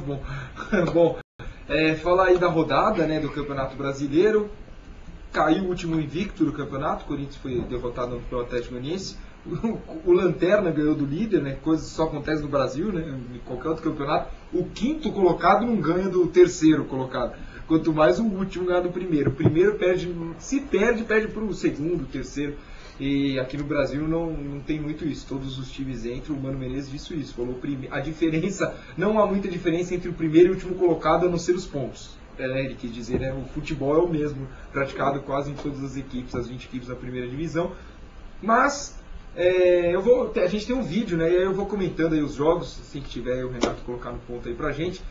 Bom, bom falar aí da rodada, né, do Campeonato Brasileiro. Caiu o último invicto do campeonato, o Corinthians foi derrotado pelo Atlético Goianiense. O Lanterna ganhou do líder, né, coisa que só acontece no Brasil, né, em qualquer outro campeonato. O quinto colocado não ganha do terceiro colocado, quanto mais o último ganha do primeiro. O primeiro perde, se perde para o segundo, terceiro. E aqui no Brasil não tem muito isso. Todos os times entram, o Mano Menezes disse isso. Falou a diferença, não há muita diferença entre o primeiro e o último colocado, a não ser os pontos. Ele quis dizer, né, o futebol é o mesmo, praticado quase em todas as equipes, as 20 equipes da primeira divisão. Mas a gente tem um vídeo, né, e aí eu vou comentando aí os jogos, assim que tiver o Renato colocar no ponto aí pra gente.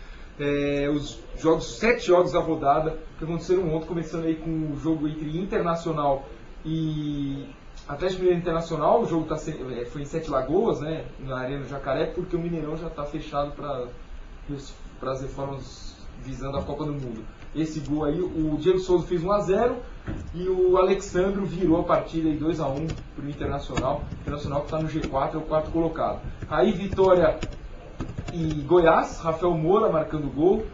Os jogos, 7 jogos da rodada que aconteceram ontem, começando aí com o jogo entre Internacional e Atlético Mineiro Internacional. O jogo foi em Sete Lagoas, né, na Arena do Jacaré, porque o Mineirão já está fechado para as reformas visando a Copa do Mundo. Esse gol aí, o Diego Souza fez 1-0 e o Alexandro virou a partida em 2-1 para o Internacional. O Internacional que está no G4, é o quarto colocado. Aí Vitória e Goiás, Rafael Moura marcando o gol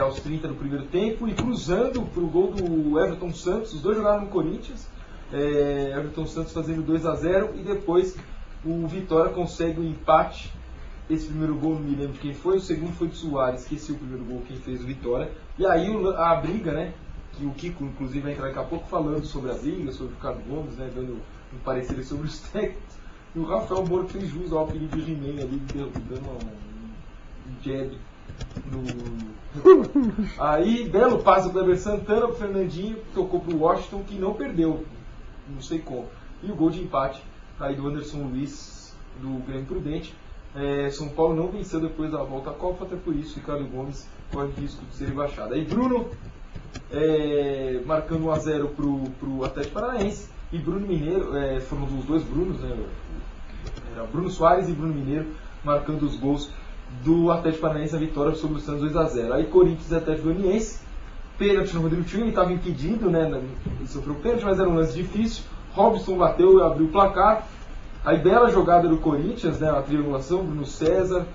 aos 30 do primeiro tempo e cruzando para o gol do Everton Santos. Os dois jogaram no Corinthians. Everton Santos fazendo 2-0 e depois o Vitória consegue o empate. Esse primeiro gol não me lembro de quem foi, o segundo foi do Soares, esqueci o primeiro gol quem fez o Vitória. E aí a briga, né, que o Kiko inclusive vai entrar daqui a pouco falando sobre a briga, sobre o Ricardo Gomes, né, dando um parecer sobre os técnicos. E o Rafael Moura fez jus ao apelido de He-Man ali, dando um jab no... Aí, belo passe do Kleber Santana pro Fernandinho, tocou pro Washington, que não perdeu, não sei como. E o gol de empate aí do Anderson Luiz, do Grêmio Prudente. São Paulo não venceu depois da volta à Copa, até por isso Ricardo Gomes corre risco de ser rebaixado. Aí Bruno marcando 1-0 pro Atlético Paranaense e Bruno Mineiro, foram os dois Brunos, né? Bruno Soares e Bruno Mineiro marcando os gols do Atlético Paranaense, a vitória sobre o Santos 2-0. Aí Corinthians e Atlético Goianiense, pênalti no Rodrigo Tio, ele estava impedido, né? Ele sofreu pênalti, mas era um lance difícil. Robson bateu e abriu o placar. Aí bela jogada do Corinthians, né, a triangulação, Bruno César,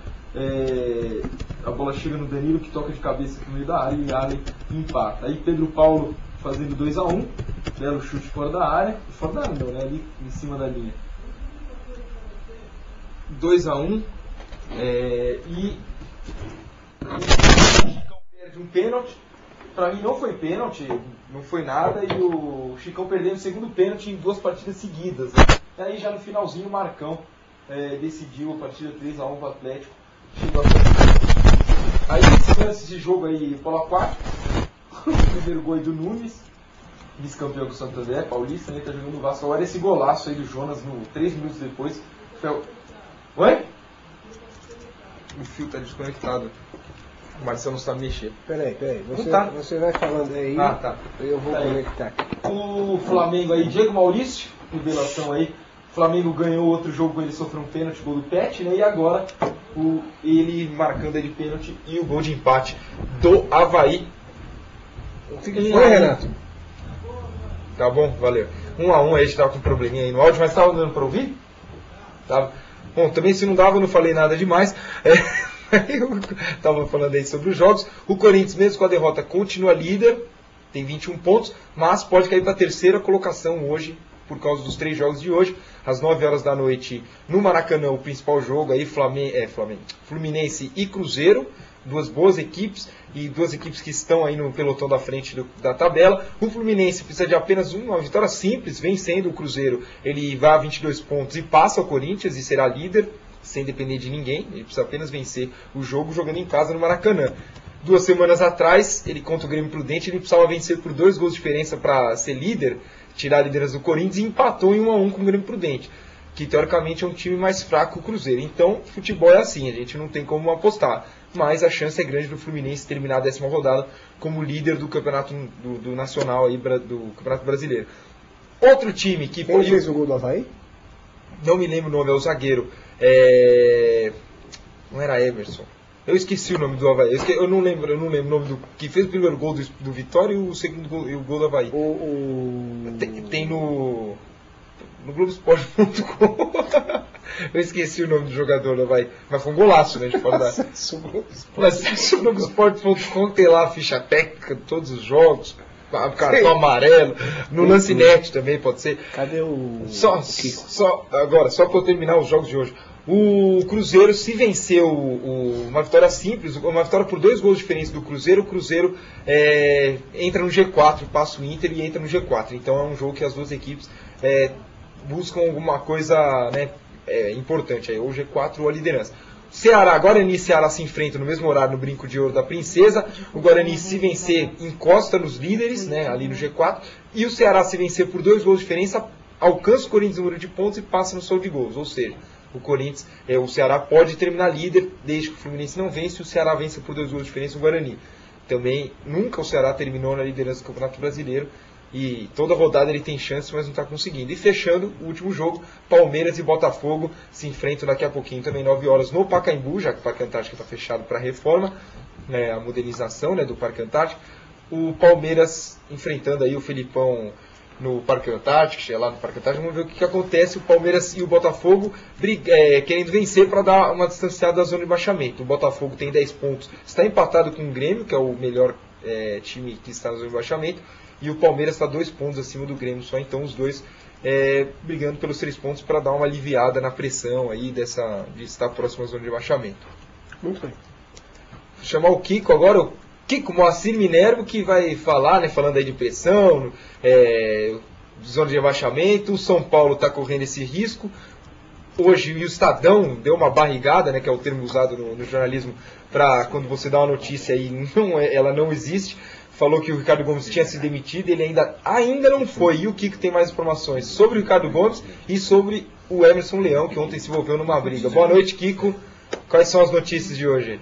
a bola chega no Danilo que toca de cabeça no meio da área e Allen empata. Aí Pedro Paulo fazendo 2-1, belo chute fora da área não, né, ali em cima da linha. 2-1, e o Chicão perde um pênalti. Pra mim não foi pênalti, não foi nada, e o Chicão perdendo o segundo pênalti em 2 partidas seguidas. Né? E aí já no finalzinho o Marcão decidiu a partida 3-1 pro Atlético. Chegou a... Aí esse jogo aí, Paulo Aquático, o primeiro gol aí do Nunes, vice-campeão do Santander, paulista, né, tá jogando no Vasco. Agora esse golaço aí do Jonas, 3 minutos depois. Oi? O fio tá desconectado. O Marcelo não sabe mexer. Peraí. Você vai falando aí. Ah, tá. Eu vou conectar. O Flamengo aí, Diego Maurício, revelação aí. O Flamengo ganhou outro jogo, ele sofreu um pênalti, gol do Pet, né? E agora ele marcando aí de pênalti e o gol de empate do Avaí. Oi, Renato. Tá bom, valeu. 1-1, a gente tava com um probleminha aí no áudio, mas tava dando pra ouvir? Tava. Bom, também se não dava, eu não falei nada demais. Eu estava falando aí sobre os jogos. O Corinthians, mesmo com a derrota, continua líder, tem 21 pontos, mas pode cair para a terceira colocação hoje, por causa dos 3 jogos de hoje. Às 9 horas da noite, no Maracanã, o principal jogo, aí Fluminense e Cruzeiro, 2 boas equipes, e 2 equipes que estão aí no pelotão da frente da tabela. O Fluminense precisa de apenas uma vitória simples, vencendo o Cruzeiro, ele vai a 22 pontos e passa o Corinthians e será líder, sem depender de ninguém. Ele precisa apenas vencer o jogo jogando em casa no Maracanã. 2 semanas atrás, ele contra o Grêmio Prudente, ele precisava vencer por 2 gols de diferença para ser líder, tirar a liderança do Corinthians, e empatou em 1-1 com o Grêmio Prudente, que teoricamente é um time mais fraco que o Cruzeiro. Então, futebol é assim, a gente não tem como apostar, mas a chance é grande do Fluminense terminar a 10ª rodada como líder do campeonato do Nacional, aí, do Campeonato Brasileiro. Outro time que... Quem fez o gol do Avaí? Não me lembro o nome, é o zagueiro. Não era Emerson. Eu esqueci o nome do Avaí. Eu não lembro o nome do que fez o primeiro gol do Vitória e o segundo gol, e o gol do Avaí. Tem no Globoesporte.com. Eu esqueci o nome do jogador, né, vai. Mas foi um golaço, né? De fora da... Acesse o Globoesporte.com, tem lá a ficha técnica de todos os jogos, cartão amarelo, no lance net também pode ser. Cadê o Agora, só para eu terminar os jogos de hoje. O Cruzeiro, se venceu uma vitória simples, uma vitória por 2 gols de diferença do Cruzeiro, o Cruzeiro entra no G4, passa o Inter e entra no G4. Então é um jogo que as duas equipes buscam alguma coisa, né, importante, aí, ou G4 ou a liderança. Ceará, Guarani e Ceará se enfrentam no mesmo horário no Brinco de Ouro da Princesa. O Guarani, se vencer, encosta nos líderes, né, ali no G4. E o Ceará, se vencer por 2 gols de diferença, alcança o Corinthians no número de pontos e passa no saldo de gols. Ou seja, o Ceará pode terminar líder desde que o Fluminense não vence e o Ceará vence por 2 gols de diferença o Guarani. Também, nunca o Ceará terminou na liderança do Campeonato Brasileiro. E toda rodada ele tem chance, mas não está conseguindo. E fechando o último jogo, Palmeiras e Botafogo se enfrentam daqui a pouquinho, também 9 horas no Pacaembu, já que o Parque Antártico está fechado para reforma, né, a modernização, né, do Parque Antártico. O Palmeiras enfrentando aí o Felipão no Parque Antártico, chega lá no Parque Antártico, vamos ver o que acontece. O Palmeiras e o Botafogo querendo vencer para dar uma distanciada da zona de rebaixamento. O Botafogo tem 10 pontos, está empatado com o Grêmio, que é o melhor time que está na zona de rebaixamento. E o Palmeiras está 2 pontos acima do Grêmio só, então os dois brigando pelos 3 pontos para dar uma aliviada na pressão aí de estar próximo à zona de rebaixamento. Muito bem. Vou chamar o Kiko agora, o Kiko Moacir Minervo, que vai falar, né, falando aí de pressão, zona de rebaixamento. O São Paulo está correndo esse risco. Hoje o Estadão deu uma barrigada, né, que é o termo usado no jornalismo, para quando você dá uma notícia e ela não existe. Falou que o Ricardo Gomes tinha se demitido, ele ainda não foi. E o Kiko tem mais informações sobre o Ricardo Gomes e sobre o Emerson Leão, que ontem se envolveu numa briga. Boa noite, Kiko. Quais são as notícias de hoje?